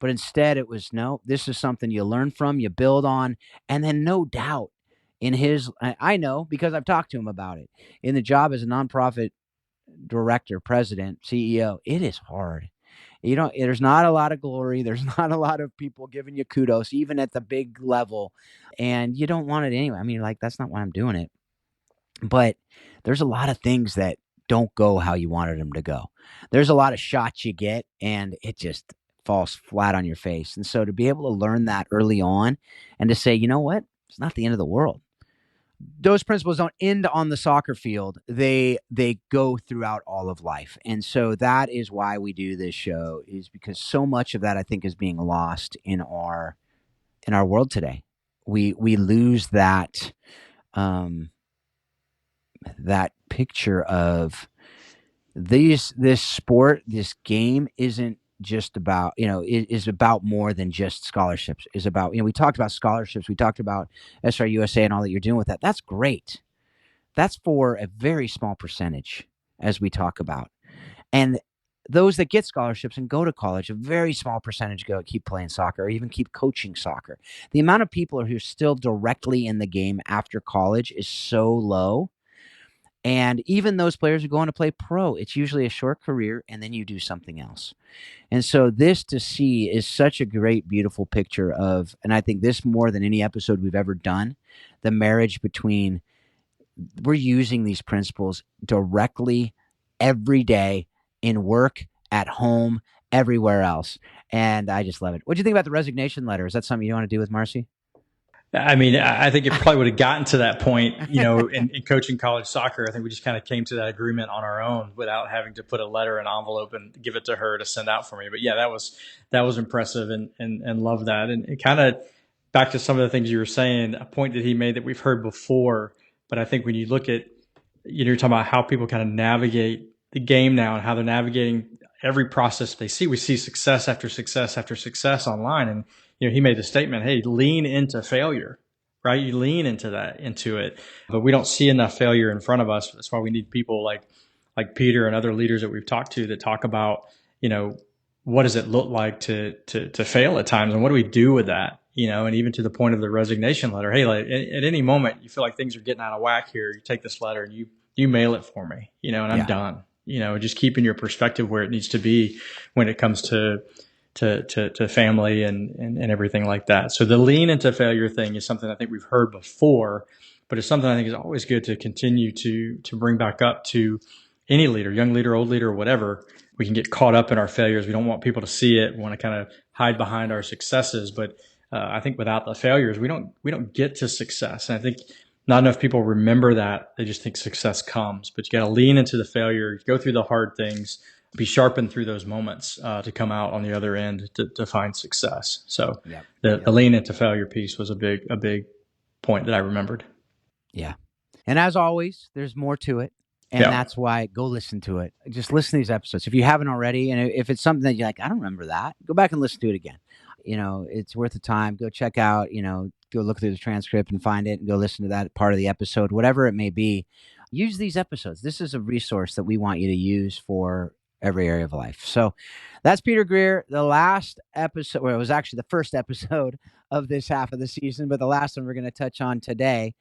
But instead it was, no, this is something you learn from, you build on. And then no doubt I know because I've talked to him about it, in the job as a nonprofit director, president, CEO, it is hard. There's not a lot of glory. There's not a lot of people giving you kudos, even at the big level. And you don't want it anyway. I mean, like, that's not why I'm doing it. But there's a lot of things that don't go how you wanted them to go. There's a lot of shots you get, and it just falls flat on your face. And so to be able to learn that early on and to say, you know what, it's not the end of the world. Those principles don't end on the soccer field. They go throughout all of life. And so that is why we do this show, is because so much of that, I think, is being lost in our world today. We lose that picture of this sport, this game isn't just about, is about more than just scholarships. Is about, we talked about scholarships. We talked about SRUSA and all that you're doing with that. That's great. That's for a very small percentage, as we talk about. And those that get scholarships and go to college, a very small percentage go keep playing soccer or even keep coaching soccer. The amount of people who are still directly in the game after college is so low. And even those players who go on to play pro, it's usually a short career and then you do something else. And so this to see is such a great, beautiful picture of, and I think this more than any episode we've ever done, the marriage between, we're using these principles directly every day in work, at home, everywhere else. And I just love it. What do you think about the resignation letter? Is that something you want to do with Marcy? I mean, I think it probably would have gotten to that point, in coaching college soccer. I think we just kind of came to that agreement on our own without having to put a letter in an envelope and give it to her to send out for me. But yeah, that was impressive and love that. And it kind of back to some of the things you were saying, a point that he made that we've heard before. But I think when you look at, you're talking about how people kind of navigate the game now and how they're navigating every process they see. We see success after success after success online. And he made the statement, hey, lean into failure, right? You lean into it, but we don't see enough failure in front of us. That's why we need people like Peter and other leaders that we've talked to that talk about, what does it look like to fail at times, and what do we do with that? And even to the point of the resignation letter, hey, like at any moment you feel like things are getting out of whack here, you take this letter and you mail it for me, and I'm done. Just keeping your perspective where it needs to be when it comes to family and everything like that. So the lean into failure thing is something I think we've heard before, but it's something I think is always good to continue to bring back up to any leader, young leader, old leader, whatever. We can get caught up in our failures. We don't want people to see it. We want to kind of hide behind our successes. But I think without the failures, we don't get to success. And I think not enough people remember that. They just think success comes. But you got to lean into the failure, go through the hard things, be sharpened through those moments to come out on the other end to find success. So the lean into failure piece was a big point that I remembered. Yeah. And as always, there's more to it. And that's why go listen to it. Just listen to these episodes. If you haven't already, and if it's something that you're like, I don't remember that, go back and listen to it again. It's worth the time. Go check out, go look through the transcript and find it and go listen to that part of the episode, whatever it may be. Use these episodes. This is a resource that we want you to use for every area of life. So that's Peter Greer. The last episode, well, it was actually the first episode of this half of the season, but the last one we're going to touch on today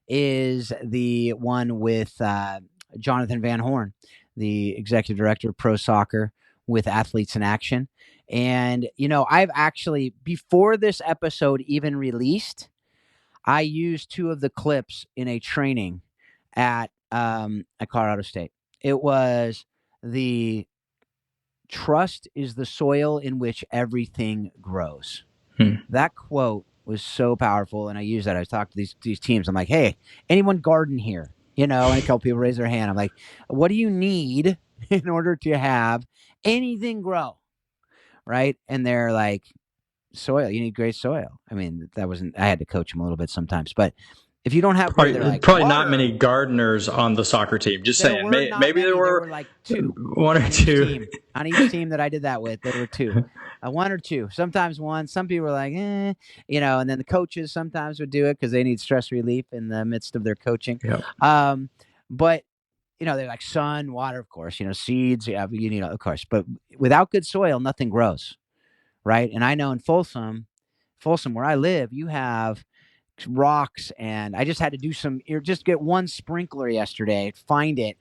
is the one with Jonathan Van Horn, the executive director of pro soccer with Athletes in Action. And, I've actually, before this episode even released, I used two of the clips in a training at Colorado State. It was the trust is the soil in which everything grows. That quote was so powerful, and I use that. I was talking to these teams. I'm like, hey, anyone garden here? And a couple people raise their hand. I'm like, what do you need in order to have anything grow? Right? And they're like, soil. You need great soil. I mean, I had to coach them a little bit sometimes, but if you don't have, probably not many gardeners on the soccer team. Just saying, maybe there were like two, one or two on each team that I did that with. There were two, one or two, sometimes one. Some people were like, and then the coaches sometimes would do it because they need stress relief in the midst of their coaching. Yep. But they're like sun, water, of course. Seeds, you need, of course. But without good soil, nothing grows, right? And I know in Folsom, where I live, you have rocks, and I just had to do just get one sprinkler yesterday, find it,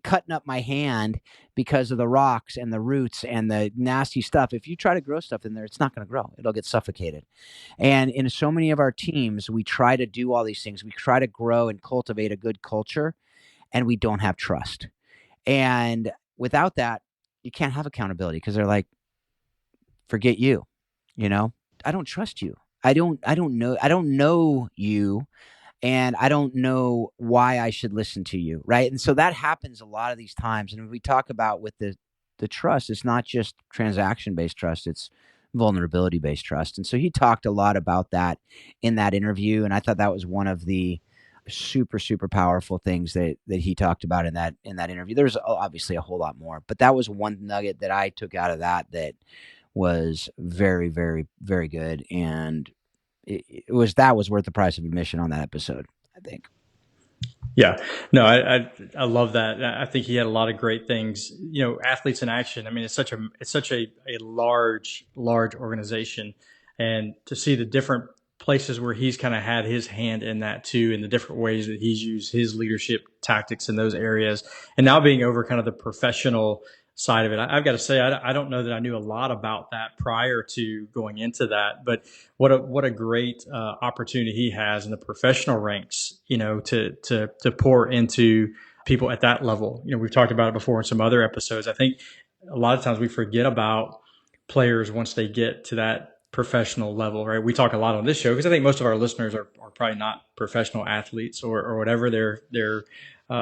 cutting up my hand because of the rocks and the roots and the nasty stuff. If you try to grow stuff in there, it's not going to grow. It'll get suffocated. And in so many of our teams, we try to do all these things. We try to grow and cultivate a good culture, and we don't have trust. And without that, you can't have accountability because they're like, forget you, I don't trust you. I don't know you, and I don't know why I should listen to you, right? And so that happens a lot of these times. And we talk about with the trust, it's not just transaction-based trust, it's vulnerability-based trust. And so he talked a lot about that in that interview, and I thought that was one of the super, super powerful things that he talked about in that interview. There's obviously a whole lot more, but that was one nugget that I took out of that was very, very, very good. And that was worth the price of admission on that episode, I think. Yeah, no, I love that. I think he had a lot of great things. Athletes in Action. I mean, it's such a large organization, and to see the different places where he's kind of had his hand in that too, in the different ways that he's used his leadership tactics in those areas, and now being over kind of the professional side of it. I've got to say, I don't know that I knew a lot about that prior to going into that, but what a great opportunity he has in the professional ranks, to pour into people at that level. We've talked about it before in some other episodes. I think a lot of times we forget about players once they get to that professional level, right? We talk a lot on this show because I think most of our listeners are probably not professional athletes or whatever. They're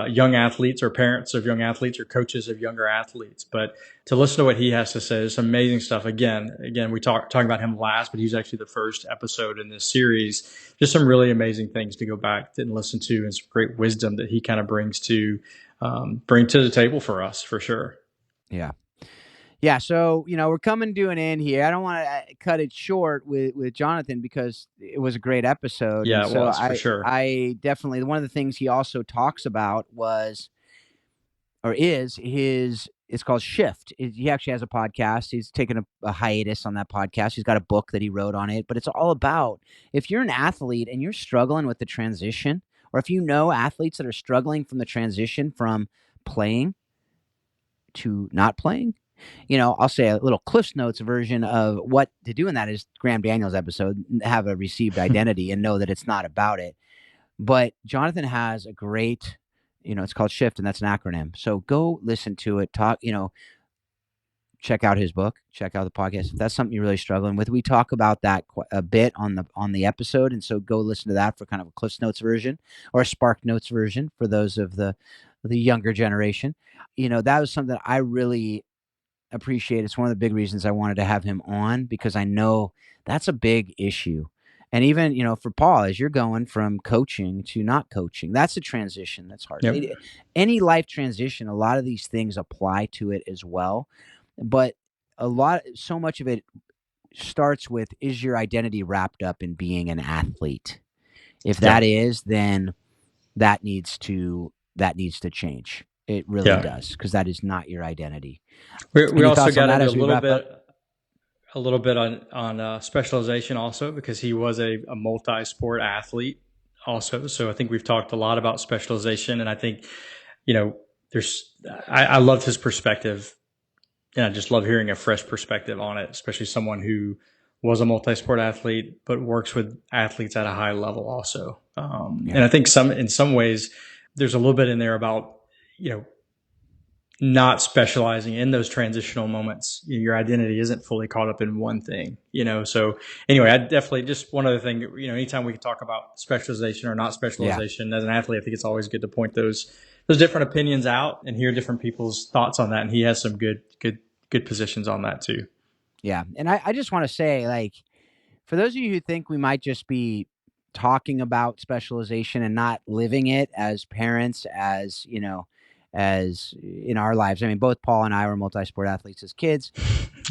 young athletes or parents of young athletes or coaches of younger athletes. But to listen to what he has to say, it's amazing stuff. Again, we talking about him last, but he's actually the first episode in this series. Just some really amazing things to go back and listen to, and some great wisdom that he kind of brings to the table for us, for sure. Yeah. Yeah, so, we're coming to an end here. I don't want to cut it short with Jonathan because it was a great episode. Yeah, and it so was, for sure. I definitely, one of the things he also talks about it's called Shift. He actually has a podcast. He's taken a hiatus on that podcast. He's got a book that he wrote on it, but it's all about if you're an athlete and you're struggling with the transition, or if you know athletes that are struggling from the transition from playing to not playing. I'll say a little Cliff's Notes version of what to do in that is Graham Daniels' episode, have a received identity and know that it's not about it. But Jonathan has a great, it's called Shift, and that's an acronym. So go listen to it, check out his book, check out the podcast. If that's something you're really struggling with, we talk about that a bit on the episode. And so go listen to that for kind of a Cliff's Notes version or a Spark Notes version for those of the younger generation. That was something that I really appreciate. It's one of the big reasons I wanted to have him on, because I know that's a big issue. And even, for Paul, as you're going from coaching to not coaching, that's a transition that's hard. Yep. Any life transition, a lot of these things apply to it as well. But so much of it starts with, is your identity wrapped up in being an athlete? If that is, then that needs to change. It really does, because that is not your identity. We also got into a little bit on specialization also, because he was a multi-sport athlete also. So I think we've talked a lot about specialization, and I think, I loved his perspective, and I just love hearing a fresh perspective on it, especially someone who was a multi-sport athlete, but works with athletes at a high level also. And I think in some ways there's a little bit in there about, not specializing in those transitional moments. Your identity isn't fully caught up in one thing, So anyway, I definitely, just one other thing, anytime we can talk about specialization or not specialization as an athlete, I think it's always good to point those different opinions out and hear different people's thoughts on that. And he has some good positions on that too. Yeah. And I just want to say, for those of you who think we might just be talking about specialization and not living it as parents, as in our lives. I mean, both Paul and I were multi-sport athletes as kids.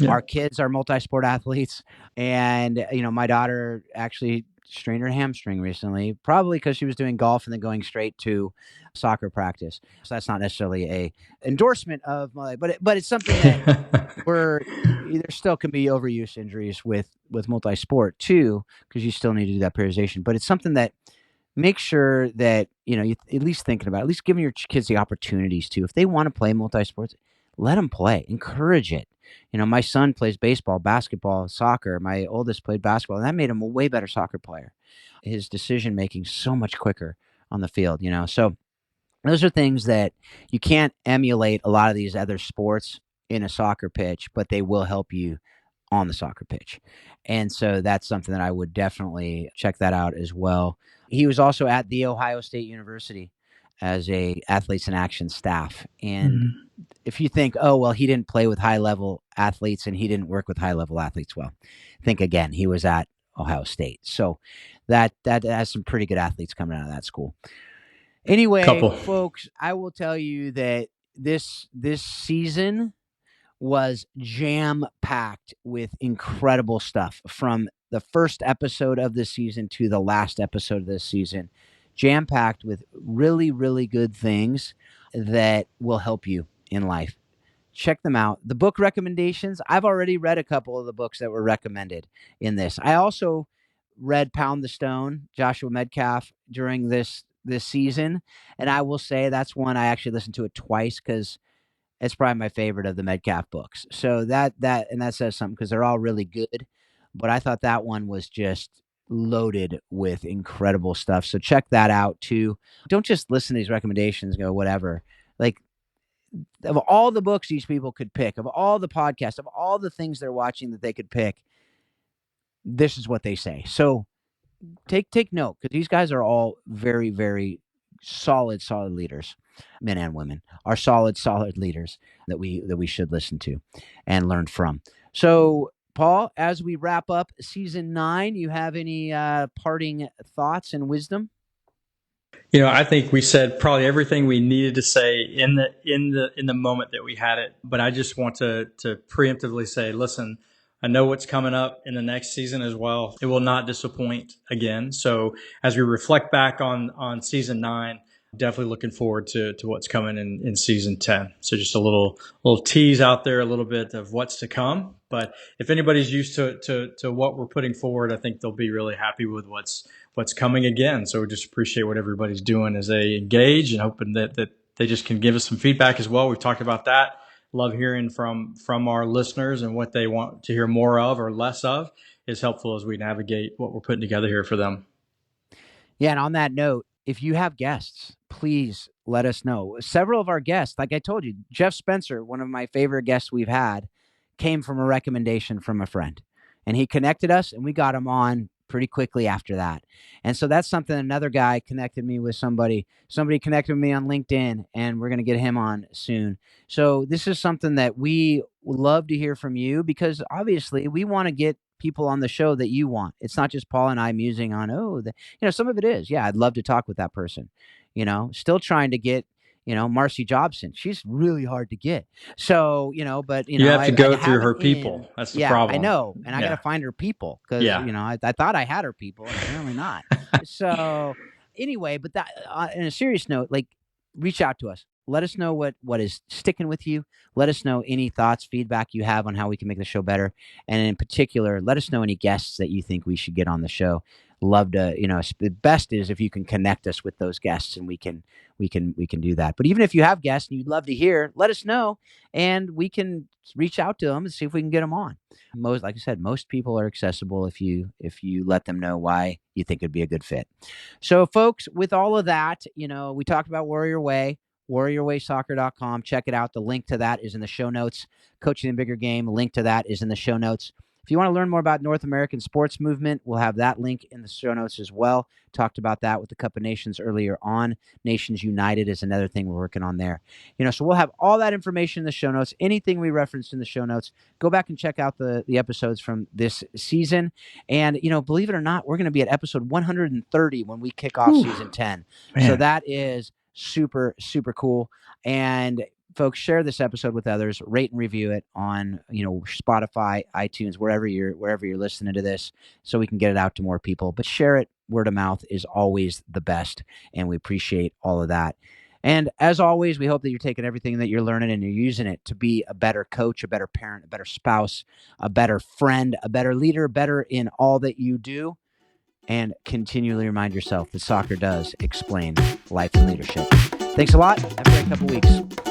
Yeah. Our kids are multi-sport athletes. And, my daughter actually strained her hamstring recently, probably because she was doing golf and then going straight to soccer practice. So that's not necessarily a endorsement of but it's something that there still can be overuse injuries with multi-sport too, because you still need to do that periodization. But it's something that make sure that, you at least thinking about, at least giving your kids the opportunities to, if they want to play multi-sports, let them play, encourage it. My son plays baseball, basketball, soccer. My oldest played basketball, and that made him a way better soccer player. His decision-making so much quicker on the field, So those are things that you can't emulate a lot of these other sports in a soccer pitch, but they will help you on the soccer pitch. And so that's something that I would definitely check that out as well. He was also at The Ohio State University as a Athletes in Action staff. And if you think, oh, well, he didn't play with high-level athletes and he didn't work with high-level athletes, well, think again. He was at Ohio State. So that has some pretty good athletes coming out of that school. Anyway, folks, I will tell you that this season was jam-packed with incredible stuff, from the first episode of the season to the last episode of this season. Jam-packed with really, really good things that will help you in life. Check them out. The book recommendations, I've already read a couple of the books that were recommended in this. I also read Pound the Stone, Joshua Medcalf, during this season, and I will say that's one I actually listened to it twice because it's probably my favorite of the Medcalf books. So that says something, because they're all really good, but I thought that one was just loaded with incredible stuff. So check that out too. Don't just listen to these recommendations and go whatever. Like, of all the books these people could pick, of all the podcasts, of all the things they're watching that they could pick, this is what they say. So take note, because these guys are all very, very solid leaders. Men and women are solid leaders that we should listen to and learn from. So, Paul, as we wrap up season 9, you have any parting thoughts and wisdom? I think we said probably everything we needed to say in the moment that we had it. But I just want to preemptively say, listen, I know what's coming up in the next season as well. It will not disappoint again. So as we reflect back on season 9, definitely looking forward to what's coming in season 10. So just a little tease out there, a little bit of what's to come. But if anybody's used to what we're putting forward, I think they'll be really happy with what's coming again. So we just appreciate what everybody's doing as they engage, and hoping that they just can give us some feedback as well. We've talked about that. Love hearing from our listeners, and what they want to hear more of or less of is helpful as we navigate what we're putting together here for them. Yeah, and on that note, if you have guests, please let us know. Several of our guests, like I told you, Jeff Spencer, one of my favorite guests we've had, came from a recommendation from a friend, and he connected us, and we got him on pretty quickly after that. And so that's something. Another guy connected me with somebody connected with me on LinkedIn, and we're going to get him on soon. So this is something that we love to hear from you, because obviously we want to get people on the show that you want. It's not just Paul and I musing on, some of it is, yeah, I'd love to talk with that person, still trying to get, Marcy Jobson. She's really hard to get. So, but, you have to go through her people. That's the problem. I know. And I got to find her people, because, I thought I had her people, and apparently not. So anyway, but that, on a serious note, like, reach out to us. Let us know what is sticking with you. Let us know any thoughts, feedback you have on how we can make the show better. And in particular, let us know any guests that you think we should get on the show. Love to, the best is if you can connect us with those guests, and we can do that. But even if you have guests and you'd love to hear, let us know, and we can reach out to them and see if we can get them on. Like I said, most people are accessible if you let them know why you think it'd be a good fit. So folks, with all of that, we talked about Warrior Way. WarriorWaySoccer.com. Check it out. The link to that is in the show notes. Coaching the Bigger Game, link to that is in the show notes. If you want to learn more about North American sports movement, we'll have that link in the show notes as well. Talked about that with the Cup of Nations earlier on. Nations United is another thing we're working on there. So we'll have all that information in the show notes. Anything we referenced in the show notes, go back and check out the episodes from this season. And, believe it or not, we're going to be at episode 130 when we kick off season 10. Man. So that is super, super cool. And folks, share this episode with others, rate and review it on, Spotify, iTunes, wherever you're listening to this, so we can get it out to more people. But share it. Word of mouth is always the best, and we appreciate all of that. And as always, we hope that you're taking everything that you're learning and you're using it to be a better coach, a better parent, a better spouse, a better friend, a better leader, better in all that you do. And continually remind yourself that soccer does explain life and leadership. Thanks a lot. Have a great couple weeks.